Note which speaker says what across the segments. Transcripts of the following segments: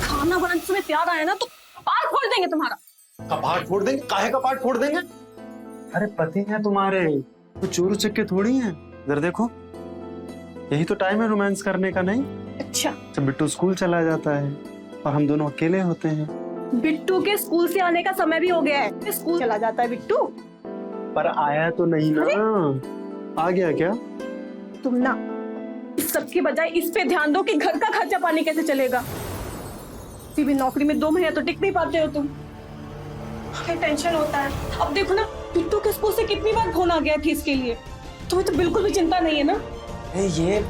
Speaker 1: खाना बनाने से प्यार आया ना तो कपाट फोड़ देंगे तुम्हारा।
Speaker 2: कपाट फोड़ देंगे? काहे कपाट फोड़ देंगे? अरे पति हैं तुम्हारे, तो चोर चक्के थोड़ी हैं। इधर देखो, यही तो टाइम है रोमांस करने का, नहीं?
Speaker 1: अच्छा,
Speaker 2: जब बिट्टू स्कूल चला जाता है और हम दोनों अकेले होते हैं।
Speaker 1: बिट्टू के स्कूल से आने का समय भी हो गया है। स्कूल चला जाता है बिट्टू।
Speaker 2: पर आया तो नहीं ना। आ गया क्या?
Speaker 1: तुम ना इस सब के बजाय इस पे ध्यान दो कि घर का खर्चा पानी कैसे चलेगा। फिर भी नौकरी में 2 महीने तो टिक नहीं पाते हो तुम। क्या टेंशन होता है। अब देखो ना, बिट्टू के स्कूल से कितनी बार फोन आ गया फीस के लिए। तुम्हें तो बिल्कुल भी चिंता नहीं है ना?
Speaker 2: ये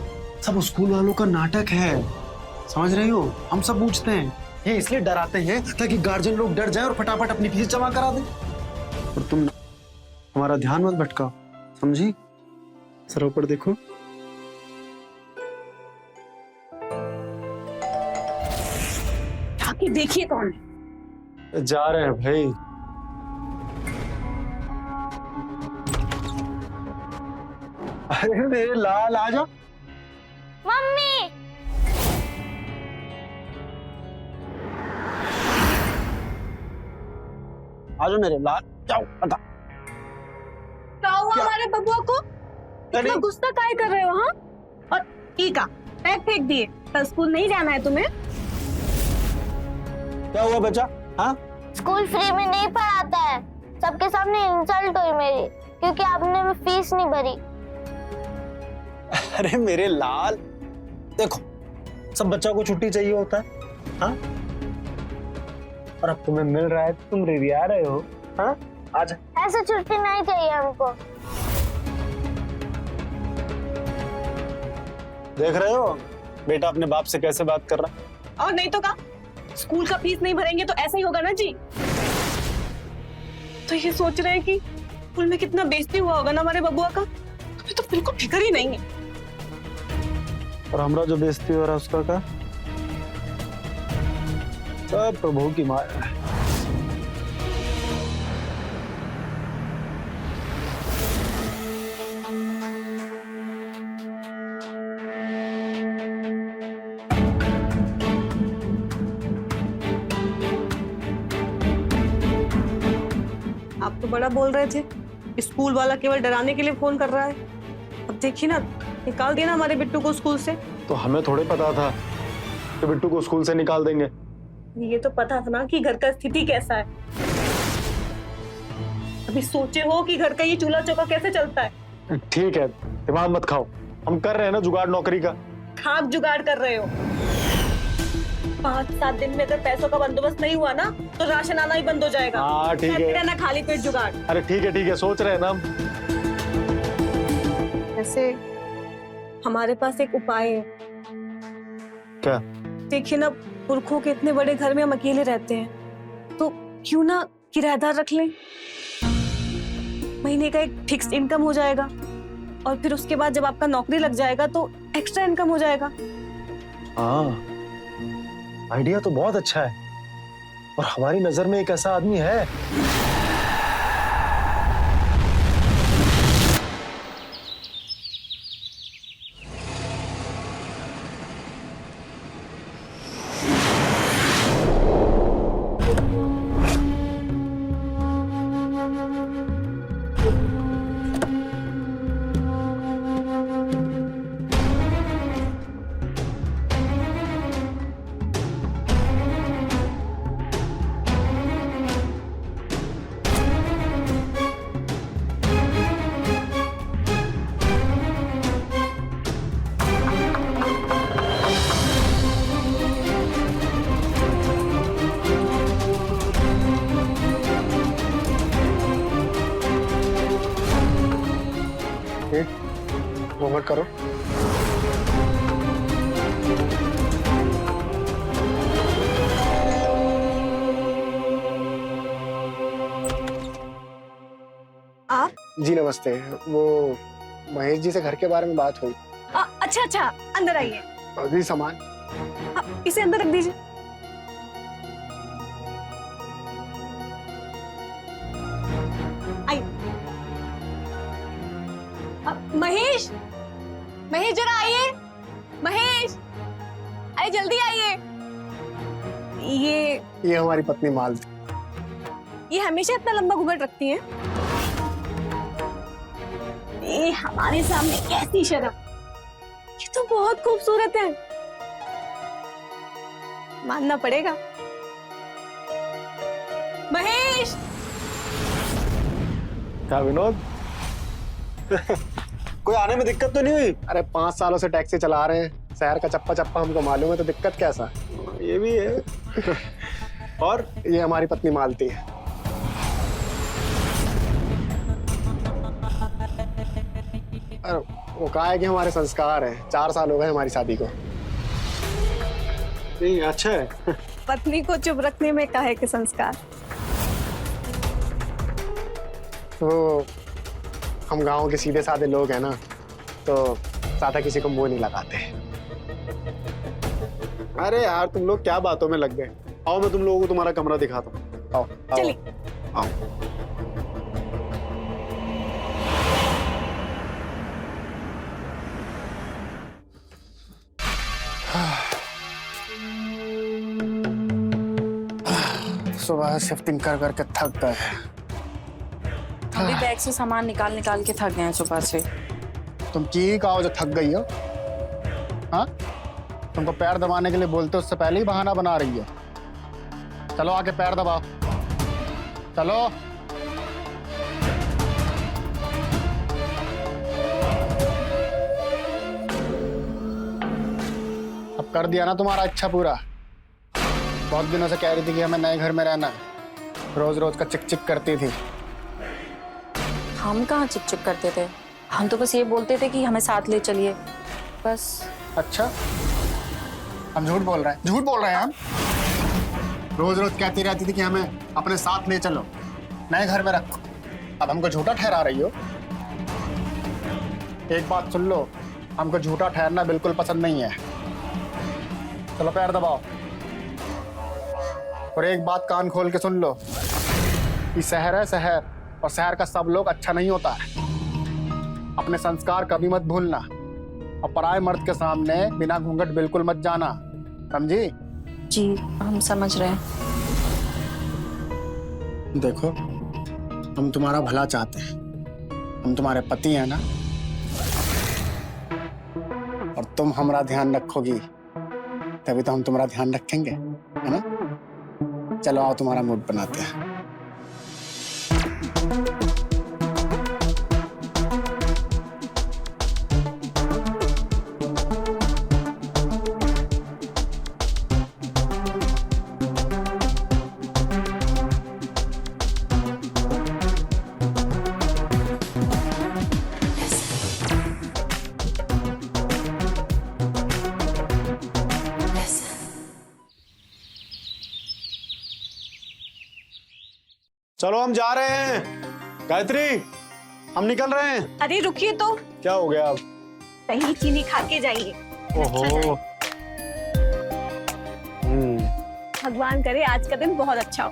Speaker 2: सब स्कूल वालों का नाटक है, समझ रही हो? हम सब पूछते हैं, ये इसलिए डराते हैं ताकि गार्जियन लोग डर जाएं और फटाफट अपनी फीस जमा करा दें। और तुम हमारा ध्यान मत भटकाओ, समझी? सर ऊपर देखो।
Speaker 1: आके देखिए कौन है।
Speaker 2: जा रहे हैं भाई। अरे मेरे लाल, आ जा।
Speaker 3: मम्मी,
Speaker 2: आ जाओ मेरे लाल, जाओ बता।
Speaker 1: क्या हुआ हमारे बबुआ को? इतना गुस्सा काहे कर रहे हो? हाँ, और ठीक है, बैग फेंक दिए। कल स्कूल नहीं जाना है तुम्हें?
Speaker 2: क्या हुआ बच्चा? हाँ,
Speaker 3: स्कूल फ्री में नहीं पढ़ाता है। सबके सामने इंसल्ट हुई मेरी क्योंकि आपने फीस नहीं भरी।
Speaker 2: अरे मेरे लाल, देखो सब बच्चों को छुट्टी चाहिए होता है, हाँ? और अब तुम्हें मिल रहा है तो तुम रिविया रहे हो, हाँ? आजा।
Speaker 3: ऐसे छुट्टी नहीं चाहिए हमको।
Speaker 2: देख रहे हो बेटा अपने बाप से कैसे बात कर रहा है?
Speaker 1: और नहीं तो क्या, स्कूल का फीस नहीं भरेंगे तो ऐसा ही होगा ना जी। तो ये सोच रहे हैं कि स्कूल में कितना बेइज्जती हुआ होगा ना हमारे बबुआ का। तुम्हें तो बिल्कुल फिक्र ही नहीं है।
Speaker 2: और हमरा जो बेइज्जती हो रहा है उसका क्या? सब प्रभु की माया है।
Speaker 1: आप तो बड़ा बोल रहे थे, स्कूल वाला केवल डराने के लिए फोन कर रहा है। अब देखिए ना, निकाल दिया ना हमारे बिट्टू को स्कूल से।
Speaker 2: तो हमें थोड़े पता था कि बिट्टू को स्कूल से निकाल देंगे।
Speaker 1: ये तो पता था ना कि घर का स्थिति कैसा है। अभी सोचे हो कि घर का ये चूल्हा चौका कैसे चलता है?
Speaker 2: ठीक है, दिमाग मत खाओ, हम कर रहे हैं ना जुगाड़ नौकरी का।
Speaker 1: खाक जुगाड़ कर रहे हो। 5-7 दिन में अगर पैसों का बंदोबस्त नहीं हुआ ना तो राशन आना ही बंद हो जाएगा।
Speaker 2: हाँ ठीक है
Speaker 1: ना, खाली पेट जुगाड़।
Speaker 2: अरे ठीक है, सोच रहे हैं ना हम।
Speaker 1: ऐसे हमारे पास एक उपाय है।
Speaker 2: क्या?
Speaker 1: देखिए ना, पुरखों के इतने बड़े घर में हम अकेले रहते हैं, तो क्यों ना किराएदार रख लें। महीने का एक फिक्स इनकम हो जाएगा और फिर उसके बाद जब आपका नौकरी लग जाएगा तो एक्स्ट्रा इनकम हो जाएगा।
Speaker 2: हाँ, आइडिया तो बहुत अच्छा है और हमारी नजर में एक ऐसा आदमी है।
Speaker 4: करो।
Speaker 1: आप?
Speaker 4: जी नमस्ते। वो महेश जी से घर के बारे में बात हुई।
Speaker 1: अच्छा अच्छा, अंदर आइए।
Speaker 4: अभी सामान
Speaker 1: इसे अंदर रख दीजिए। आइए। महेश, महेश जरा आइए। महेश, आइए जल्दी आइए।
Speaker 4: ये हमारी पत्नी मालती।
Speaker 1: ये हमेशा इतना लंबा घूंघट रखती हैं। ये हमारे सामने कैसी शर्म। ये तो बहुत खूबसूरत है, मानना पड़ेगा। महेश,
Speaker 2: क्या विनोद? कोई आने में दिक्कत तो नहीं हुई?
Speaker 4: अरे 5 सालों से टैक्सी चला रहे हैं, शहर का चप्पा चप्पा हमको मालूम है, तो दिक्कत कैसा?
Speaker 2: ये भी है। और
Speaker 4: ये हमारी पत्नी मालती है। अरे वो कहा है कि हमारे संस्कार है। 4 साल हो गए हमारी शादी को।
Speaker 2: नहीं, अच्छा है।
Speaker 1: पत्नी को चुप रखने में काहे के संस्कार।
Speaker 4: तो हम गांव के सीधे साधे लोग हैं ना, तो ज्यादा किसी को मुंह नहीं लगाते।
Speaker 2: अरे यार, तुम लोग क्या बातों में लग गए। आओ, मैं तुम लोगों को तुम्हारा कमरा दिखाता हूँ।
Speaker 4: आओ आओ
Speaker 1: चलिए।
Speaker 4: आओ। सुबह शिफ्टिंग कर करके थक गए।
Speaker 5: हम भी बैग से सामान निकाल निकाल के थक गए हैं सुबह से।
Speaker 4: तुम की कहो जो थक गई हो? हाँ, तुमको पैर दबाने के लिए बोलते उससे पहले ही बहाना बना रही है। चलो आके पैर दबाओ, चलो। अब कर दिया ना तुम्हारा इच्छा पूरा। बहुत दिनों से कह रही थी कि हमें नए घर में रहना है, रोज रोज का चिक चिक करती थी।
Speaker 5: हम कहाँ चिक चिक करते थे, हम तो बस ये बोलते थे कि हमें साथ ले चलिए, बस।
Speaker 4: अच्छा, हम झूठ बोल रहे हैं? झूठ बोल रहे हैं हम? रोज रोज कहती रहती थी कि हमें अपने साथ ले चलो, नए घर में रखो। अब हमको झूठा ठहरा रही हो? एक बात सुन लो, हमको झूठा ठहरना बिल्कुल पसंद नहीं है। चलो पैर दबाओ। और एक बात कान खोल के सुन लो, ये शहर है शहर, और शहर का सब लोग अच्छा नहीं होता है। अपने संस्कार कभी मत भूलना, और पराये मर्द के सामने बिना घूंघट बिल्कुल मत जाना, समझी?
Speaker 5: जी हम समझ रहे हैं।
Speaker 4: देखो, हम तुम्हारा भला चाहते हैं, हम तुम्हारे पति हैं ना, और तुम हमारा ध्यान रखोगी तभी तो हम तुम्हारा ध्यान रखेंगे, है ना? चलो आओ, तुम्हारा मूड बनाते हैं।
Speaker 2: चलो, हम जा रहे हैं। गायत्री, हम निकल रहे हैं।
Speaker 1: अरे रुकिए तो,
Speaker 2: क्या हो गया अब?
Speaker 1: दही चीनी खा के जाइए।
Speaker 2: ओहो।
Speaker 1: भगवान करे आज का दिन बहुत अच्छा हो।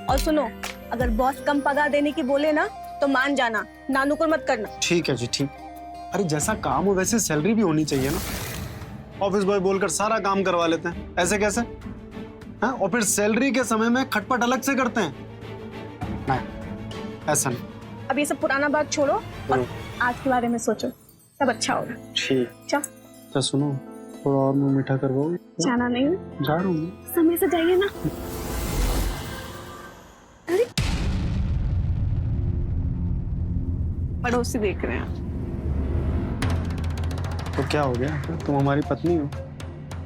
Speaker 1: और सुनो, अगर बॉस कम पगार देने की बोले ना तो मान जाना, नानुकुर मत करना।
Speaker 2: ठीक है जी, ठीक। अरे जैसा काम हो वैसे सैलरी भी होनी चाहिए ना। ऑफिस बॉय बोलकर सारा काम करवा लेते हैं, ऐसे कैसे? हाँ, और फिर सैलरी के समय में खटपट अलग से करते हैं। नहीं, ऐसा नहीं।
Speaker 1: अब ये सब पुराना बात छोड़ो और आज के बारे में सोचो, सब अच्छा होगा।
Speaker 2: ठीक।
Speaker 1: चल।
Speaker 2: तो सुनो, थोड़ा और मुंह मीठा करवाओ।
Speaker 1: जाना नहीं?
Speaker 2: जा रहा हूँ।
Speaker 1: समय से जाइए ना। अरे पड़ोसी देख रहे हैं।
Speaker 2: तो क्या हो गया? तुम हमारी पत्नी हो,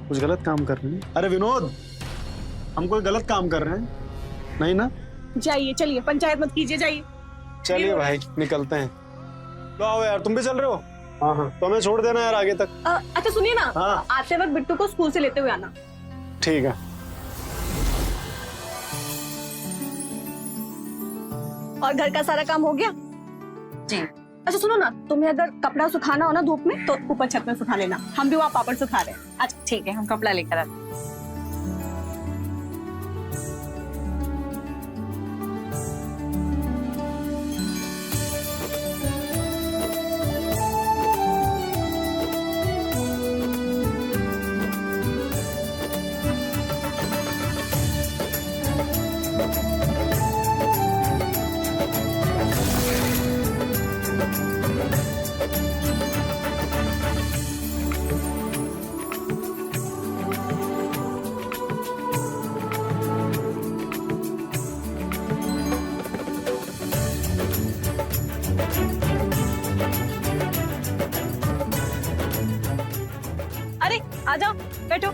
Speaker 2: कुछ गलत काम कर रही हो? अरे विनोद, हम कोई गलत काम कर रहे हैं? नहीं ना?
Speaker 1: जाइए, चलिए, पंचायत मत कीजिए, जाइए।
Speaker 2: चलिए भाई, निकलते हैं। लो आओ यार, तुम भी चल रहे हो? हाँ हाँ, तो हमें छोड़ देना यार आगे तक।
Speaker 1: अच्छा सुनिए ना,
Speaker 2: हाँ।
Speaker 1: आते वक्त बिट्टू को स्कूल से लेते हुए आना।
Speaker 2: ठीक है।
Speaker 1: और घर का सारा काम हो गया?
Speaker 5: जी।
Speaker 1: अच्छा सुनो ना, तुम्हें अगर कपड़ा सुखाना हो ना धूप में तो ऊपर छत में सुखा लेना, हम भी वहाँ पापड़ सुखा रहे हैं।
Speaker 5: अच्छा ठीक है, हम कपड़ा लेकर आते हैं।
Speaker 1: अरे आ जाओ, बैठो।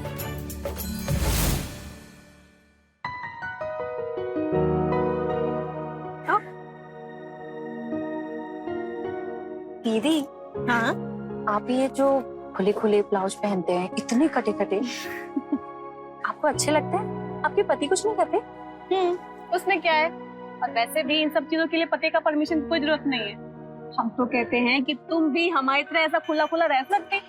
Speaker 1: आओ।
Speaker 5: दीदी,
Speaker 1: हाँ
Speaker 5: आप ये जो खुले खुले ब्लाउज पहनते हैं, इतने कटे कटे, आपको अच्छे लगते हैं? आपके पति कुछ नहीं करते?
Speaker 1: उसमें क्या है, और वैसे भी इन सब चीजों के लिए पति का परमिशन की कोई जरूरत नहीं है। हम तो कहते हैं कि तुम भी हमारी तरह ऐसा खुला खुला रह सकते।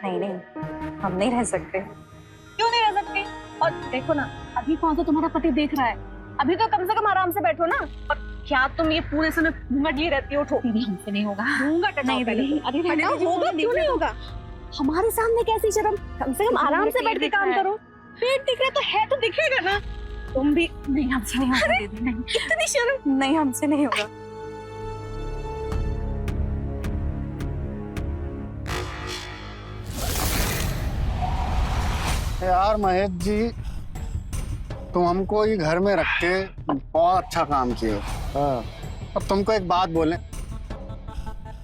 Speaker 5: नहीं नहीं, हम नहीं रह सकते।
Speaker 1: क्यों नहीं रह सकते? और देखो ना, अभी कौन सा तुम्हारा पति देख रहा है, अभी तो कम से कम आराम से बैठो ना। और क्या तुम ये पूरे समय घूंघट लिए रहती हो?
Speaker 5: दीदी हमसे नहीं होगा।
Speaker 1: घूंघट हटाओ
Speaker 5: नहीं
Speaker 1: पहले।
Speaker 5: दीदी, अरे रहने दीजिए,
Speaker 1: होगा, क्यों नहीं होगा? हमारे सामने कैसी शर्म, कम से कम आराम से बैठ के काम करो। पेट दिख रहा तो है तो दिखेगा ना। तुम भी
Speaker 5: नहीं, हमसे नहीं होगा दीदी, नहीं।
Speaker 1: इतनी शर्म।
Speaker 5: नहीं, हमसे नहीं होगा।
Speaker 4: यार महेश जी, तुम हमको ही घर में रख के बहुत अच्छा काम किए हो।
Speaker 2: हाँ।
Speaker 4: अब तुमको एक बात बोले,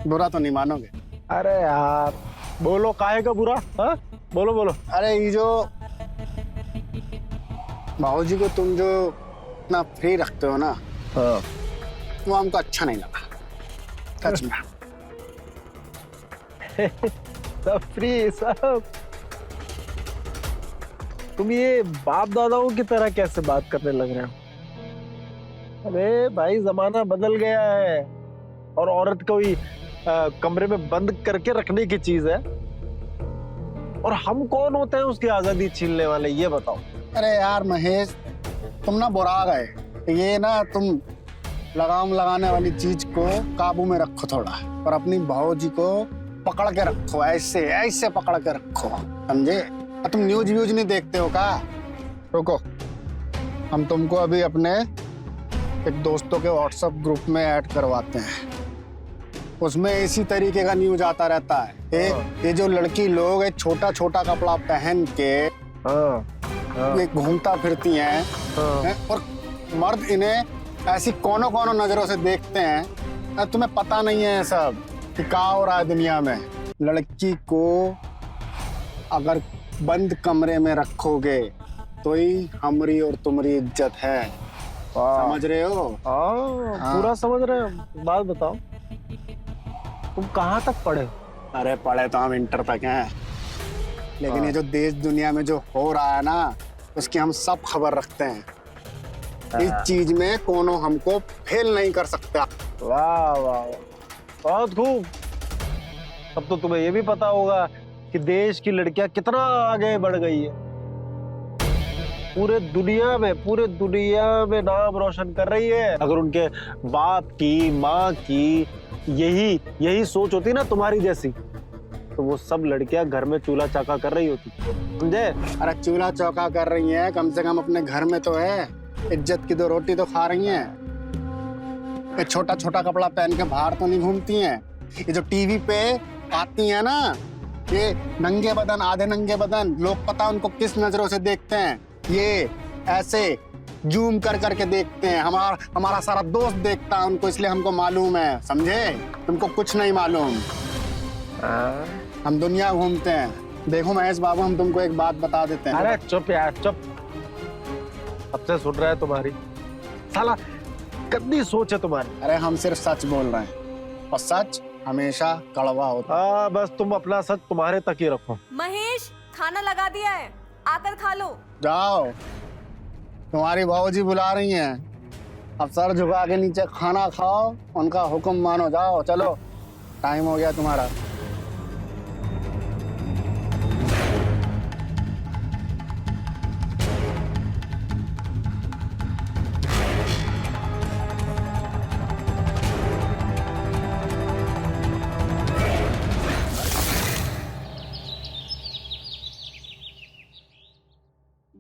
Speaker 4: बुरा तो नहीं मानोगे?
Speaker 2: अरे यार बोलो, काहे का बुरा? हाँ बोलो बोलो।
Speaker 4: अरे ये जो भाऊजी को तुम जो इतना फ्री रखते हो ना,
Speaker 2: हाँ।
Speaker 4: वो हमको अच्छा नहीं लगा, सच में।
Speaker 2: सब फ्री सब। तुम ये बाप दादाओं की तरह कैसे बात करने लग रहे हो? अरे भाई जमाना बदल गया है, और औरत को ही कमरे में बंद करके रखने की चीज है। और हम कौन होते हैं उसकी आजादी छीनने वाले, ये बताओ।
Speaker 4: अरे यार महेश, तुम ना बुरा गए। ये ना तुम लगाम लगाने वाली चीज को काबू में रखो थोड़ा, और अपनी भाऊजी को पकड़ के रखो, ऐसे ऐसे पकड़ के रखो, समझे? और तुम न्यूज व्यूज नहीं देखते हो क्या? रुको, हम तुमको अभी अपने एक दोस्तों के व्हाट्सएप ग्रुप में ऐड करवाते हैं। उसमें इसी तरीके का न्यूज आता रहता है। ये जो लड़की लोग एक छोटा छोटा कपड़ा पहन के ये घूमता फिरती हैं, और मर्द इन्हें ऐसी कोनों कोनों नजरों से देखते हैं। तुम्हें पता नहीं है सब कि क्या हो रहा है दुनिया में। लड़की को अगर बंद कमरे में रखोगे तो ही हमारी और तुम्हारी इज्जत है, समझ रहे हो? हाँ।
Speaker 2: पूरा समझ रहे हो। बात बताओ, तुम कहाँ तक पढ़े?
Speaker 4: अरे पढ़े तो हम इंटर तक हैं, लेकिन ये जो देश दुनिया में जो हो रहा है ना, उसकी हम सब खबर रखते हैं। इस चीज में कोनो हमको फेल नहीं कर सकता।
Speaker 2: वाह वाह, बहुत खूब। अब तो तुम्हें ये भी पता होगा कि देश की लड़कियां कितना आगे बढ़ गई है। पूरे दुनिया में नाम रोशन कर रही है। अगर उनके बाप की, माँ की यही सोच होती ना तुम्हारी जैसी, तो वो सब लड़कियां घर में चूल्हा चौका कर रही होती, समझे?
Speaker 4: अरे चूल्हा चौका कर रही हैं, कम से कम अपने घर में तो है, इज्जत की 2 रोटी तो खा रही हैं। ये छोटा छोटा कपड़ा पहन के बाहर तो नहीं घूमती हैं। ये जो टीवी पे आती है ना, ये नंगे बदन, आधे नंगे बदन, लोग पता उनको किस नजरों से देखते हैं। ये ऐसे जूम कर करके देखते हैं। हमारा सारा दोस्त देखता है उनको, इसलिए हमको मालूम है, समझे? तुमको कुछ नहीं मालूम। हम दुनिया घूमते हैं। देखो महेश बाबू, हम तुमको एक बात बता देते हैं।
Speaker 2: अरे चुप यार, चुप। अब से सुन रहा है तुम्हारी, साला गंदी सोच है तुम्हारी।
Speaker 4: अरे हम सिर्फ सच बोल रहे हैं, और सच हमेशा कड़वा होता है।
Speaker 6: हाँ बस तुम अपना सच तुम्हारे तक ही रखो।
Speaker 1: महेश, खाना लगा दिया है, आकर खा लो।
Speaker 4: जाओ, तुम्हारी भाऊजी बुला रही हैं। अब सर झुका के नीचे खाना खाओ, उनका हुक्म मानो। जाओ चलो, टाइम हो गया तुम्हारा।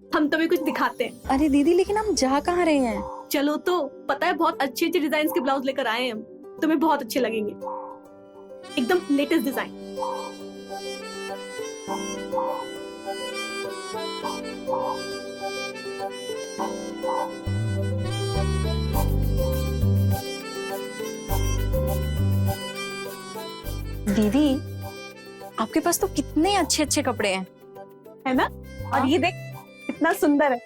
Speaker 1: हम तुम्हें कुछ दिखाते हैं।
Speaker 5: अरे दीदी, लेकिन हम जा कहाँ रहे हैं?
Speaker 1: चलो तो, पता है बहुत अच्छे अच्छे डिजाइन के ब्लाउज लेकर आए हैं हम, तुम्हें बहुत अच्छे लगेंगे, एकदम लेटेस्ट डिजाइन।
Speaker 5: दीदी, आपके पास तो कितने अच्छे अच्छे कपड़े हैं।
Speaker 1: है ना? और ये देख कितना सुंदर है,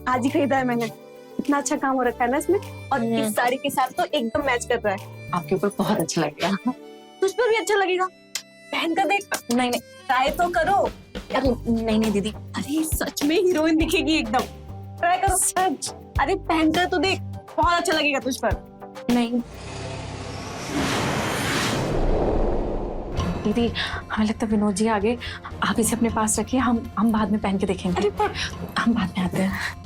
Speaker 1: आज ही खरीदा है मैंने। इतना अच्छा काम हो रखा है ना इसमें, और इस साड़ी के साथ तो एकदम मैच कर रहा है।
Speaker 5: आपके ऊपर बहुत अच्छा लगेगा।
Speaker 1: तुझ पर भी अच्छा लगेगा, पहन कर देख।
Speaker 5: नहीं नहीं,
Speaker 1: ट्राई तो करो।
Speaker 5: अरे नहीं नहीं दीदी।
Speaker 1: अरे सच में हीरोइन दिखेगी एकदम, ट्राई करो। सच, अरे पहन कर तो देख, बहुत अच्छा लगेगा तुझ पर।
Speaker 5: नहीं दीदी, हमें लगता है विनोद जी आगे, आप इसे अपने पास रखिए, हम बाद में पहन के देखेंगे।
Speaker 1: अरे पर
Speaker 5: हम बाद में आते हैं।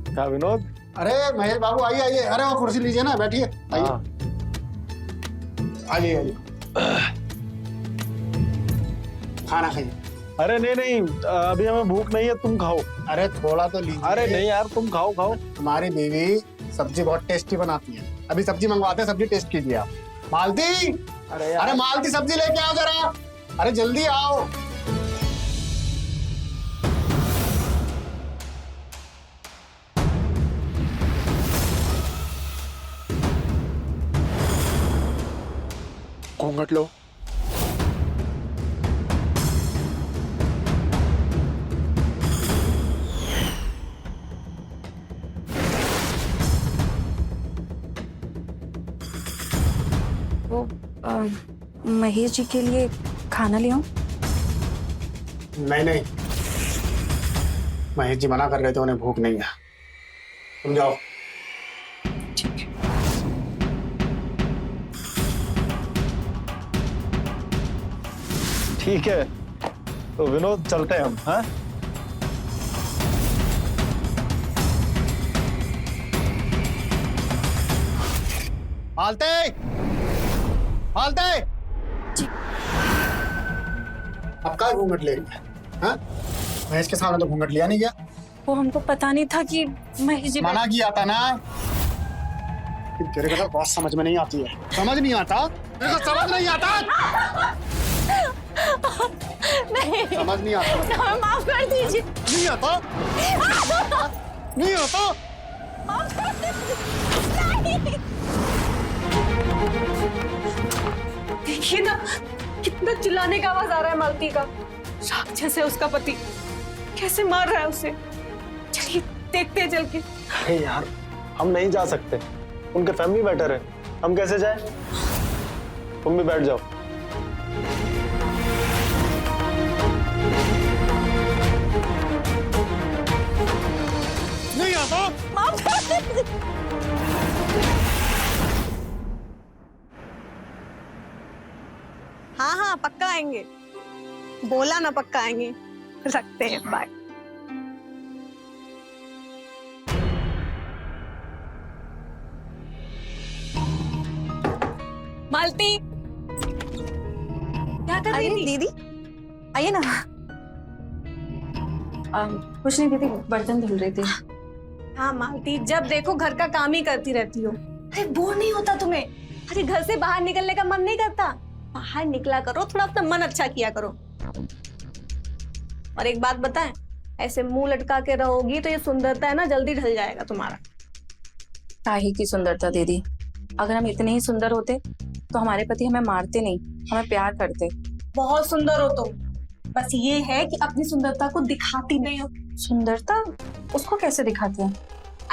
Speaker 6: क्या विनोद?
Speaker 4: अरे महेश बाबू, आइए आइए। अरे वो कुर्सी लीजिए ना, बैठिए। आइए
Speaker 6: हाँ।
Speaker 4: आइए आइए, खाना खाइए।
Speaker 6: अरे नहीं नहीं, अभी हमें भूख नहीं है, तुम खाओ।
Speaker 4: अरे थोड़ा तो लीजिए।
Speaker 6: अरे नहीं यार, तुम खाओ खाओ।
Speaker 4: तुम्हारी बीवी सब्जी बहुत टेस्टी बनाती है। अभी सब्जी मंगवाते हैं, सब्जी टेस्ट कीजिए आप। मालती,
Speaker 6: अरे
Speaker 4: अरे मालती सब्जी लेके आओ जरा। अरे जल्दी आओ। घूंघट लो।
Speaker 5: वो महेश जी के लिए खाना ले आऊं?
Speaker 4: नहीं नहीं, महेश जी मना कर रहे थे, उन्हें भूख नहीं है। तुम जाओ।
Speaker 6: ठीक है, तो विनोद चलते हैं हम। हाँ
Speaker 4: हालते हालते। अब का घूंघट ले रही है? हाँ? महेश के सामने तो घूंघट लिया नहीं गया।
Speaker 5: वो हमको पता नहीं था कि महेश जी।
Speaker 4: मना किया था ना। तेरे को तो बहुत समझ में नहीं आती है। समझ नहीं आता? तेरे को समझ नहीं आता?
Speaker 1: नहीं,
Speaker 4: समझ नहीं आता?
Speaker 1: हमें माफ कर दीजिए।
Speaker 4: नहीं आता? नहीं आता?
Speaker 1: देखिए ना, कितना चिल्लाने का आवाज आ रहा है मालती का। राक्षस है उसका पति, कैसे मार रहा है उसे। चलिए देखते हैं चल के।
Speaker 6: अरे यार, हम नहीं जा सकते, उनके फैमिली मैटर है, हम कैसे जाए? तुम भी बैठ जाओ।
Speaker 4: नहीं आता?
Speaker 1: माफ कर दीजिए। हाँ हाँ पक्का आएंगे, बोला ना पक्का आएंगे। रखते हैं, बाय। मालती, क्या कर रही थी?
Speaker 5: दीदी आइए ना। कुछ नहीं दीदी, बर्तन धुल रही थी।
Speaker 1: हाँ मालती, जब देखो घर का काम ही करती रहती हो। अरे बोर नहीं होता तुम्हें? अरे घर से बाहर निकलने का मन नहीं करता? बाहर निकला करो, थोड़ा अपना मन अच्छा किया करो। और एक बात बताएं, ऐसे मुंह लटका के रहोगी तो ये सुंदरता है ना, जल्दी ढल जाएगा तुम्हारा।
Speaker 5: काहे की सुंदरता दीदी, अगर हम इतने ही सुंदर होते तो हमारे पति हमें मारते नहीं, हमें प्यार करते।
Speaker 1: बहुत सुंदर हो तुम, बस ये है कि अपनी सुंदरता को दिखाती नहीं हो।
Speaker 5: सुंदरता उसको कैसे दिखाते हैं?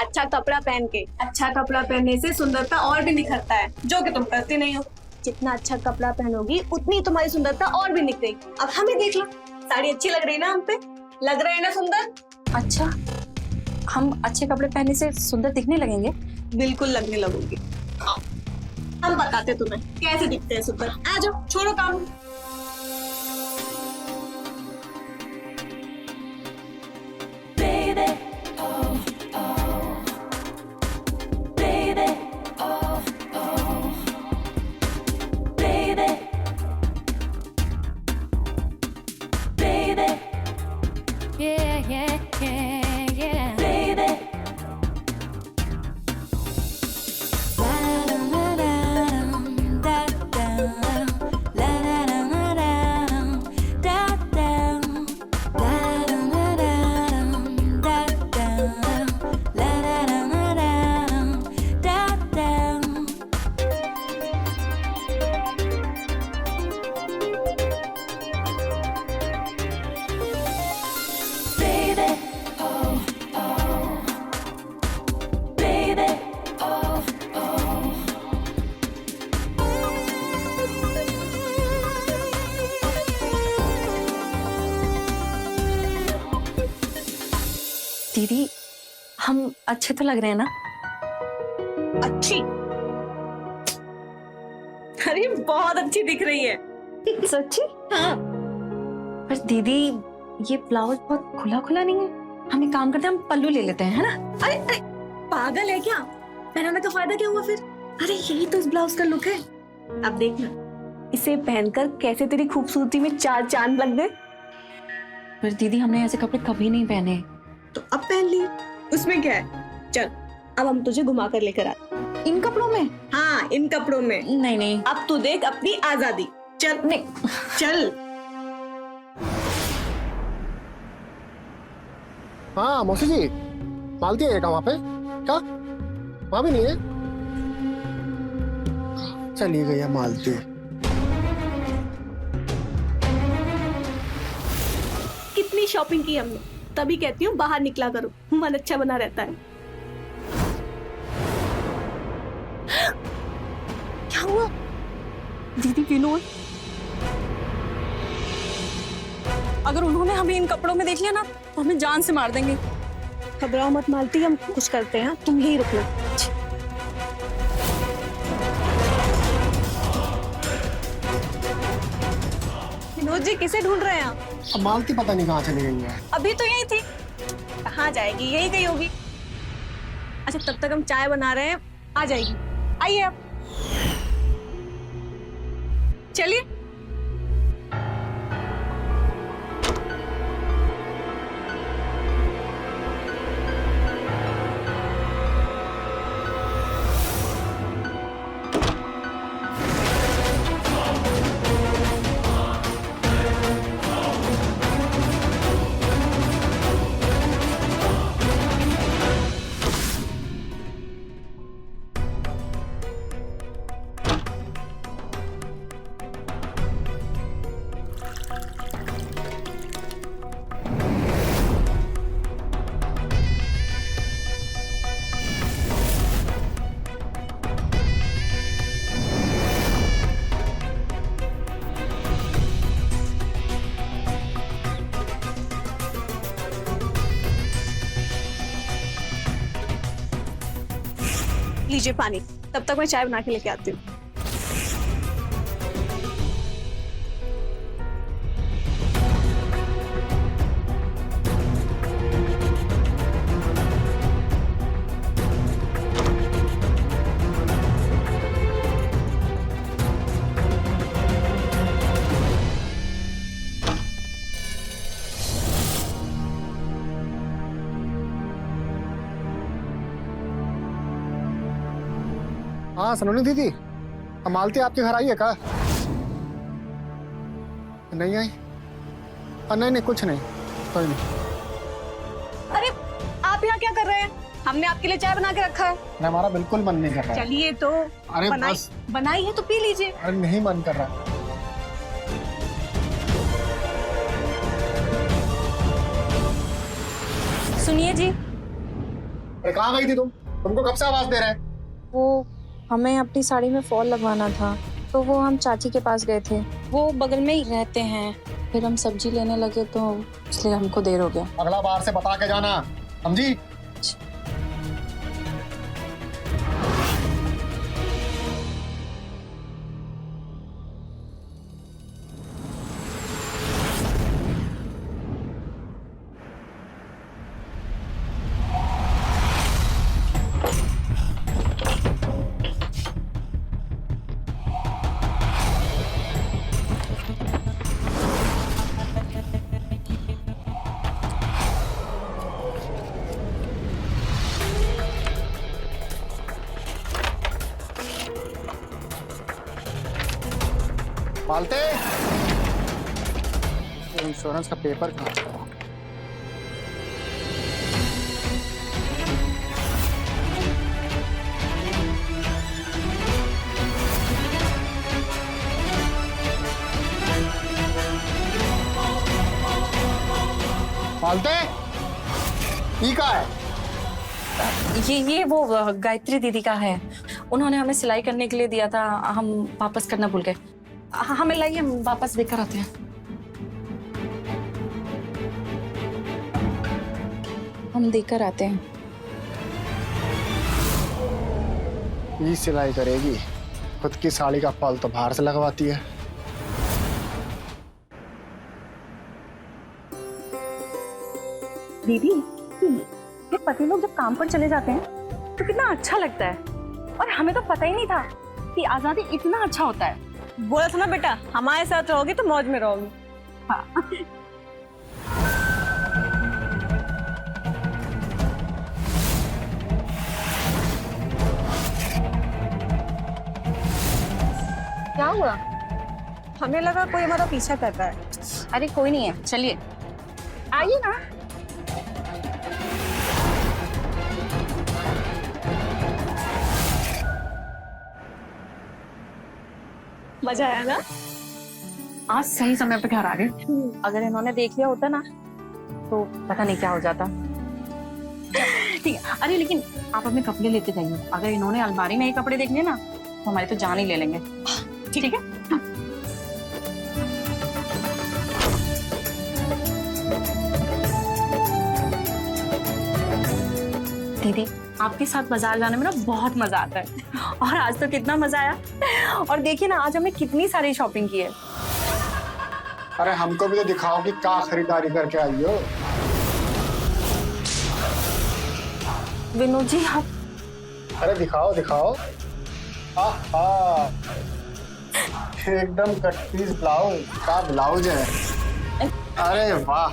Speaker 1: अच्छा कपड़ा पहन के। अच्छा कपड़ा पहनने से सुंदरता और भी निखरता है, जो कि तुम करती नहीं हो। जितना अच्छा कपड़ा पहनोगी उतनी तुम्हारी सुंदरता और भी निखरेगी। अब हमें देख लो, साड़ी अच्छी लग रही है ना हम पे? लग रहा है ना सुंदर?
Speaker 5: अच्छा, हम अच्छे कपड़े पहनने से सुंदर दिखने लगेंगे?
Speaker 1: बिल्कुल लगने लगोगी। हम बताते तुम्हें कैसे दिखते हैं सुंदर। आ जाओ, छोड़ो काम।
Speaker 5: दीदी, हम अच्छे तो लग रहे हैं ना?
Speaker 1: अच्छी? अरे बहुत अच्छी दिख रही है।
Speaker 5: सच्ची?
Speaker 1: हाँ।
Speaker 5: पर दीदी, ये ब्लाउज बहुत खुला खुला नहीं है। हम एक काम करते हैं, हम पल्लू ले लेते हैं, है ना?
Speaker 1: अरे अरे पागल है क्या? पहनाने का फायदा क्या हुआ फिर? अरे यही तो इस ब्लाउज का लुक है। अब देखना, इसे पहनकर कैसे तेरी खूबसूरती में चार चांद लग गए।
Speaker 5: पर दीदी, हमने ऐसे कपड़े कभी नहीं पहने।
Speaker 1: तो अब पहन लिए, उसमें क्या है? चल अब हम तुझे घुमा कर लेकर आते।
Speaker 5: इन कपड़ों में?
Speaker 1: हाँ, इन कपड़ों में।
Speaker 5: नहीं नहीं।
Speaker 1: अब तू देख अपनी आजादी। चल
Speaker 5: नहीं।
Speaker 1: चल।
Speaker 4: हाँ मौसी जी, मालती है क्या वहाँ पे? क्या वहाँ भी नहीं है? चली गई है मालती।
Speaker 1: कितनी शॉपिंग की हमने, तभी कहती हूँ बाहर निकला करो, मन अच्छा बना रहता है। क्या हुआ?
Speaker 5: दीदी विनोद, अगर उन्होंने हमें इन कपड़ों में देख लिया ना तो हमें जान से मार देंगे।
Speaker 1: घबराओ मत मालती, हम कुछ करते हैं, तुम यही रुकना। विनोद जी किसे ढूंढ रहे हैं आप?
Speaker 4: अब मालती पता नहीं कहाँ चली गई है।
Speaker 1: अभी तो यही थी। कहाँ जाएगी? यही गई होगी। अच्छा तब तक हम चाय बना रहे हैं, आ जाएगी। आइए आप, चलिए। लीजिए पानी, तब तक मैं चाय बना के लेके आती हूँ।
Speaker 4: हाँ सलोनी दीदी, अब मालती आपके घर आई है क्या? नहीं आई? नहीं नहीं कुछ नहीं, कोई नहीं।
Speaker 1: अरे आप यहाँ क्या कर रहे हैं? हमने आपके लिए चाय बना के रखा है।
Speaker 4: नहीं, हमारा बिल्कुल मन नहीं कर रहा है।
Speaker 1: चलिए तो
Speaker 4: अरे बस।
Speaker 1: बनाई है तो पी लीजिए।
Speaker 4: अरे नहीं मन कर रहा।
Speaker 5: सुनिए जी,
Speaker 4: अरे कहाँ गई थी तुम? तुमको कब से आवाज दे रहे हैं?
Speaker 5: वो हमें अपनी साड़ी में फॉल लगवाना था, तो वो हम चाची के पास गए थे। वो बगल में ही रहते हैं। फिर हम सब्जी लेने लगे तो इसलिए हमको देर हो गया।
Speaker 4: अगला बार से बता के जाना, समझी? मालते, इंश्योरेंस का पेपर कहाँ है? मालते, ई का है?
Speaker 5: ये वो गायत्री दीदी का है। उन्होंने हमें सिलाई करने के लिए दिया था, हम वापस करना भूल गए। हमें लाइए, हम वापस देकर आते हैं। हम देकर आते हैं।
Speaker 4: ये सिलाई करेगी, खुद की साड़ी का फॉल तो बाहर से लगवाती है।
Speaker 1: दीदी, ये पति लोग जब काम पर चले जाते हैं तो कितना अच्छा लगता है। और हमें तो पता ही नहीं था कि आजादी इतना अच्छा होता है। बोला था ना बेटा, हमारे साथ रहोगी तो मौज में रहोगी। हाँ। क्या हुआ? हमें लगा कोई हमारा पीछा कर रहा है।
Speaker 5: अरे कोई नहीं है, चलिए
Speaker 1: आइए ना। मजा आया ना?
Speaker 5: आज सही समय पे घर आ गए। अगर इन्होंने देख लिया होता ना तो पता नहीं क्या हो जाता। ठीक है, अरे लेकिन आप अपने कपड़े लेते जाइए। अगर इन्होंने अलमारी में ये कपड़े देख लिए ना तो हमारी तो जान ही ले लेंगे। ठीक है? दीदी, आपके साथ बाजार जाने में ना बहुत मजा आता है। और आज तो कितना मजा आया। और देखिए ना, आज हमने कितनी सारी शॉपिंग की है।
Speaker 4: अरे हमको भी तो दिखाओ कि क्या खरीदारी करके आई हो।
Speaker 5: विनोद जी, आप
Speaker 4: अरे दिखाओ दिखाओ। आहा, एकदम कट पीस ब्लाउज का ब्लाउज है। अरे वाह,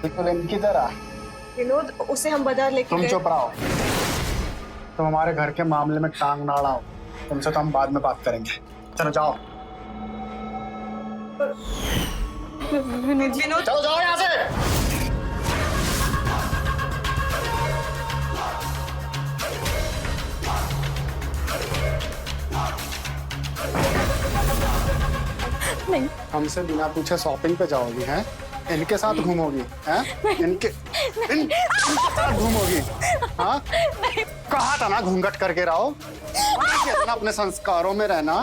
Speaker 4: बिल्कुल इनकी तरह।
Speaker 1: विनोद, उसे हम बाजार लेके
Speaker 4: तुम
Speaker 1: गए।
Speaker 4: चुप रहो। तुम हमारे घर के मामले में टांग ना अड़ाओ। तुमसे तो हम बाद में बात करेंगे। चलो जाओ।
Speaker 1: विनोद,
Speaker 4: चलो जाओ यहाँ से।
Speaker 5: नहीं,
Speaker 4: हमसे बिना पूछे शॉपिंग पे जाओगी हैं? इनके साथ घूमोगी हैं? इनके साथ घूमोगी? हाँ, कहा था ना घूंघट करके रहो। कहना अपने संस्कारों में रहना।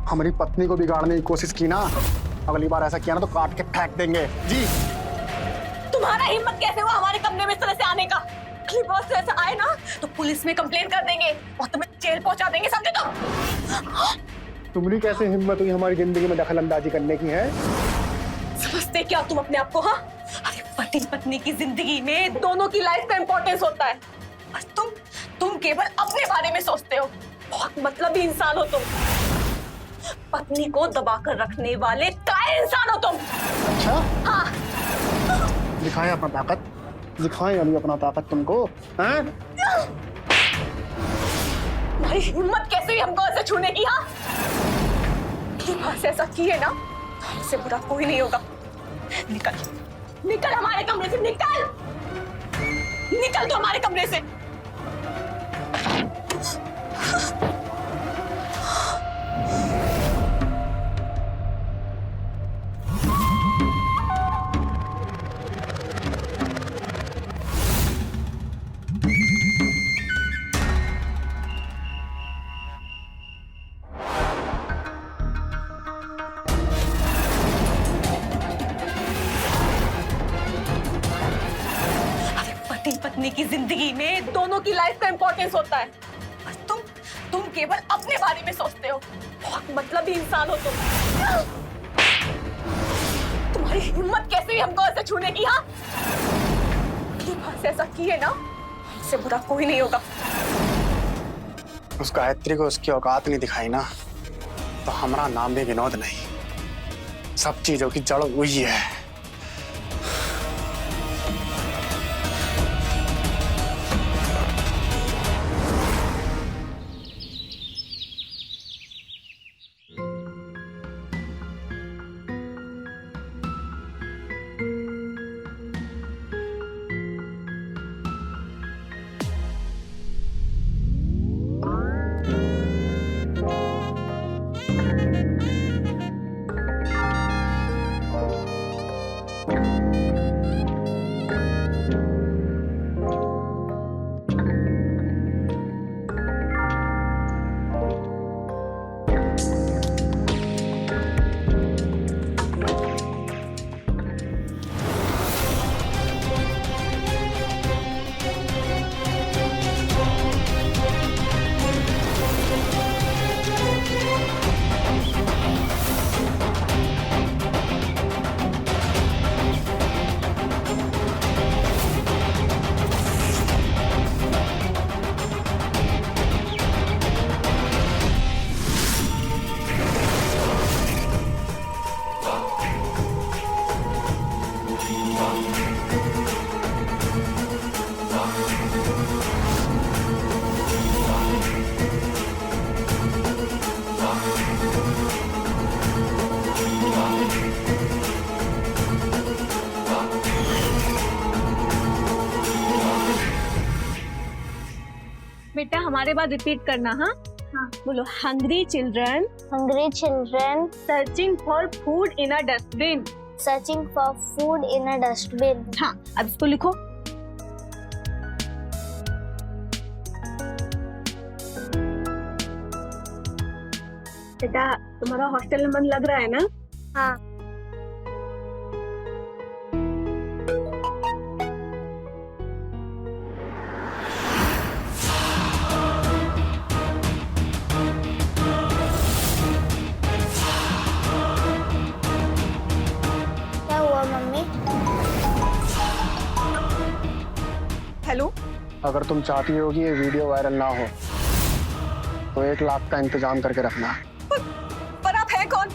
Speaker 4: हमारी पत्नी को बिगाड़ने की कोशिश की ना, अगली बार ऐसा किया ना तो काट के फेंक देंगे। जी,
Speaker 1: तुम्हारा हिम्मत कैसे हुआ हमारे कमरे में इस तरह से आने का? अगली बार से ऐसा आए ना तो पुलिस में कंप्लेन कर देंगे और तुम्हें जेल पहुंचा देंगे, समझे तुम?
Speaker 4: तुम्हारी कैसे हिम्मत हुई हमारी जिंदगी में दखल अंदाजी करने की है?
Speaker 1: समझते क्या तुम अपने आप को? हाँ, अरे पति पत्नी की जिंदगी में दोनों की लाइफ का इंपॉर्टेंस होता है। और तुम केवल अपने बारे में सोचते हो। बहुत मतलबी इंसान हो तुम। पत्नी को दबाकर रखने वाले कायर इंसान हो तुम।
Speaker 4: अच्छा,
Speaker 1: हाँ।
Speaker 4: दिखाएं अपना ताकत, दिखाएं अभी अपना ताकत तुमको। हैं?
Speaker 1: तुम्हारी हिम्मत कैसे हुई हमको ऐसे छूने की? हाँ, बस ऐसा किए ना, इससे बुरा कोई नहीं होगा। निकल, निकल हमारे कमरे से, निकल, निकल तो हमारे कमरे से। पत्नी की जिंदगी में दोनों की लाइफ का इंपॉर्टेंस होता है। और तुम केवल अपने बारे में सोचते हो। बहुत मतलबी इंसान हो तुम। तुम्हारी हिम्मत कैसे हुई हमको ऐसे छूने की? हाँ, अगली बार से ऐसा किए ना, इससे बुरा कोई नहीं होगा।
Speaker 4: उस गायत्री को उसकी औकात नहीं दिखाई ना, तो हमारा नाम भी विनोद नहीं। सब चीजों की जड़ वही है।
Speaker 1: बेटा हमारे बाद रिपीट करना। हाँ हाँ, बोलो। Hungry children
Speaker 3: Hungry children
Speaker 1: searching for food in a dustbin.
Speaker 3: searching for food in a dustbin.
Speaker 1: हाँ, अब इसको लिखो। बेटा तुम्हारा हॉस्टल में मन लग रहा है ना?
Speaker 3: हाँ। क्या हुआ मम्मी?
Speaker 1: हेलो,
Speaker 4: अगर तुम चाहती हो कि ये वीडियो वायरल ना हो, तो 1 लाख का इंतजाम करके रखना।
Speaker 1: पर आप है कौन?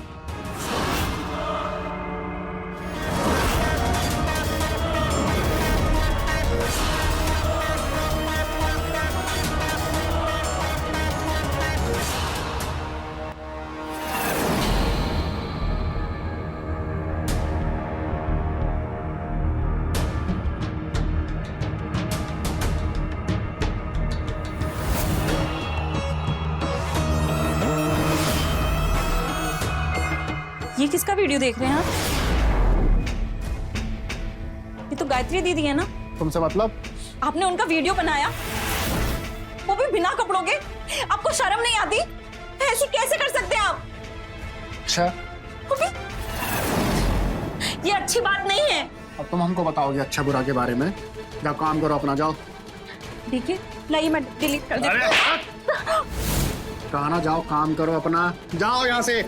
Speaker 5: ये किसका वीडियो देख रहे हैं आप? ये तो गायत्री दीदी है ना?
Speaker 4: तुमसे मतलब?
Speaker 5: आपने उनका वीडियो बनाया, वो भी बिना कपड़ों के? आपको शर्म नहीं आती? ऐसे कैसे कर सकते हैं आप?
Speaker 4: अच्छा,
Speaker 5: वो भी? ये अच्छी बात नहीं है।
Speaker 4: अब तुम हमको बताओगे अच्छा बुरा के बारे में। जाओ काम करो अपना, जाओ।
Speaker 5: देखिए, लाइए मैं डिलीट कर देती हूँ।
Speaker 4: कहा ना, जाओ काम करो अपना, जाओ यहाँ से।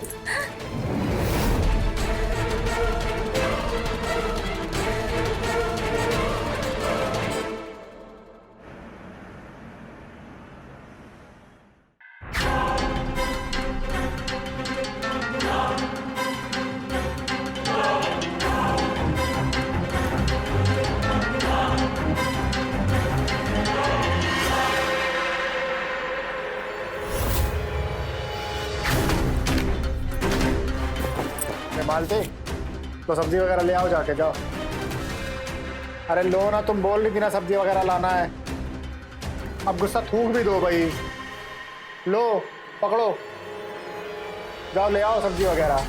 Speaker 4: मालती, तो सब्जी वगैरह ले आओ, जाके जाओ। अरे लो ना, तुम बोल रही थी ना सब्जी वगैरह लाना है। अब गुस्सा थूक भी दो भाई। लो पकड़ो, जाओ ले आओ सब्जी वगैरह।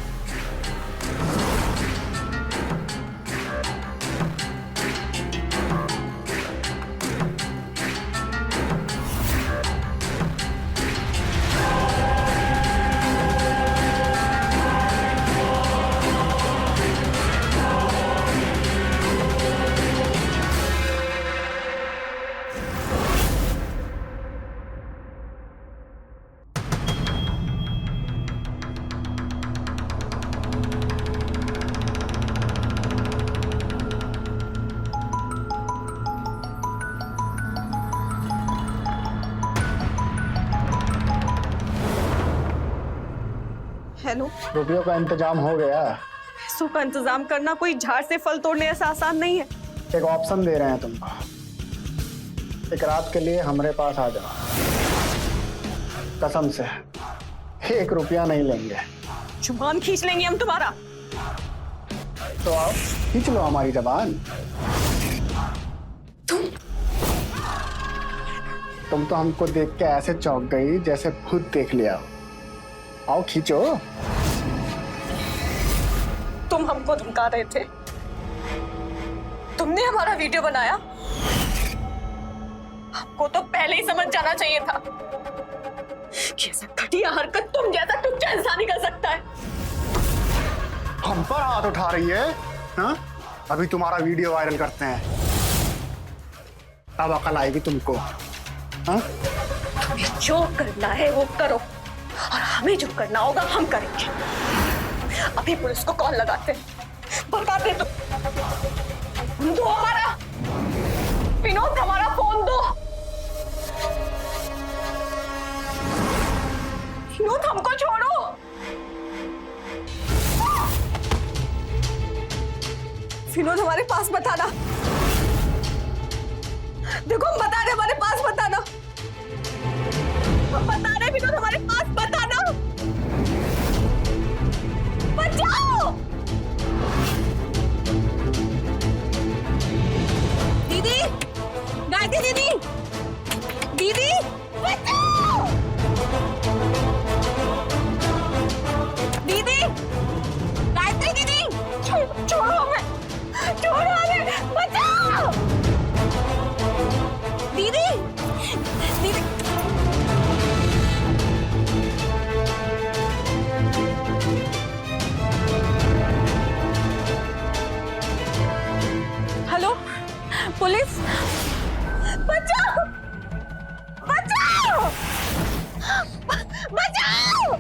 Speaker 1: हेलो,
Speaker 4: रुपयों का इंतजाम हो गया।
Speaker 1: पैसों का इंतजाम करना कोई झाड़ से फल तोड़ने ऐसा आसान नहीं है।
Speaker 4: एक ऑप्शन दे रहे हैं तुमको, एक रात के लिए हमारे पास आ जाओ, कसम से 1 रुपया नहीं लेंगे।
Speaker 1: जुबान खींच लेंगे हम तुम्हारा।
Speaker 4: तो आओ खींच लो हमारी जबान। तुम तो हमको देख के ऐसे चौंक गई जैसे खुद देख लिया हो। आओ खींचो।
Speaker 1: तुम हमको धमका रहे थे, तुमने हमारा वीडियो बनाया। हमको तो पहले ही समझ जाना चाहिए था कि ऐसा घटिया हरकत तुम जैसा टुच्चा इंसान ही कर सकता है।
Speaker 4: हम पर हाथ उठा रही है हा? अभी तुम्हारा वीडियो वायरल करते हैं, तब अकल आएगी तुमको। हा?
Speaker 1: तुम्हें जो करना है वो करो, और हमें जो करना होगा हम करेंगे। अभी पुलिस को कॉल लगाते हैं, बताते तो। दो हमारा विनोद, हमारा फोन दो। विनोद हमको छोड़ो। विनोद हमारे पास बताना। देखो हम बता रहे, हमारे पास बताना। हम बता रहे विनोद, हमारे पास बताना। बचाओ दीदी, गायत्री दीदी, दीदी बचाओ, दीदी, गायत्री दीदी, छोड़ो हमें, छोड़ो हमें, बचाओ दीदी, दीदी। हेलो पुलिस, बचाओ, बचाओ, बचाओ।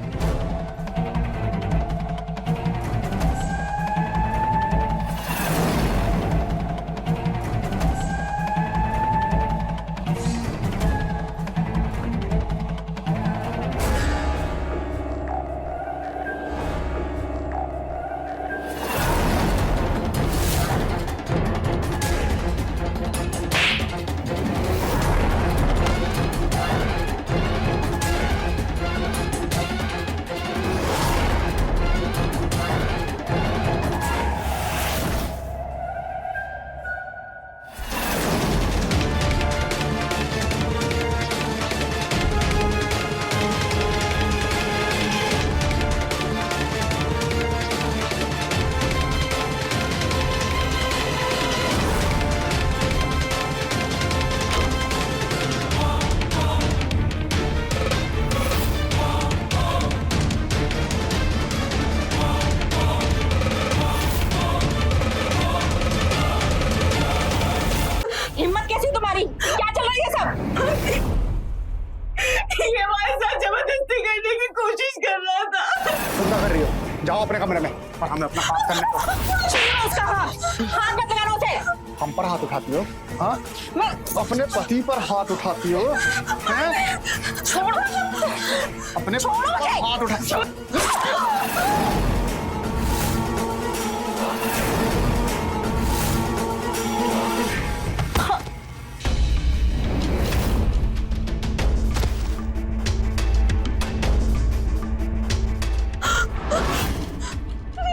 Speaker 1: हिम्मत कैसी तुम्हारी? क्या चल रहा है ये सब? ये हमारे साथ जबरदस्ती करने की कोशिश कर रहा था।
Speaker 4: तुम क्या कर रही हो? जाओ अपने कमरे में और हमें अपना काम करने दो।
Speaker 1: छीनो उसका हाथ, हाथ मत लगाना उसे।
Speaker 4: हम पर हाथ उठाती हो? हाँ?
Speaker 1: मैं
Speaker 4: अपने पति पर हाथ उठाती हो? हैं?
Speaker 1: छोड़ो,
Speaker 4: अपने
Speaker 1: छोड़ो
Speaker 4: पति पर
Speaker 1: मुझे।
Speaker 4: हाथ उठाती हो?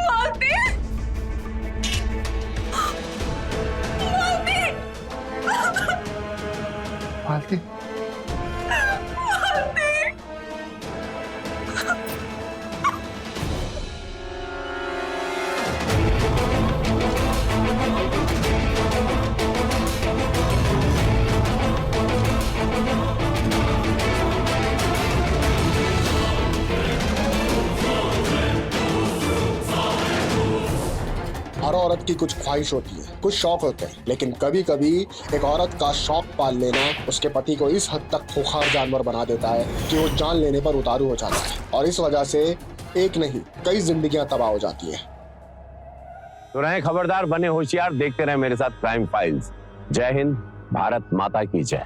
Speaker 1: मालती, मालती,
Speaker 4: मालती,
Speaker 1: मालती।
Speaker 7: हर औरत की कुछ ख्वाहिश होती है, कुछ शौक होते हैं, लेकिन कभी कभी एक औरत का शौक पाल लेना उसके पति को इस हद तक खुखार जानवर बना देता है कि वो जान लेने पर उतारू हो जाता है, और इस वजह से एक नहीं कई जिंदगियां तबाह हो जाती हैं।
Speaker 8: तो रहें खबरदार, बने होशियार, देखते रहे मेरे साथ क्राइम फाइल्स। जय हिंद, भारत माता की जय।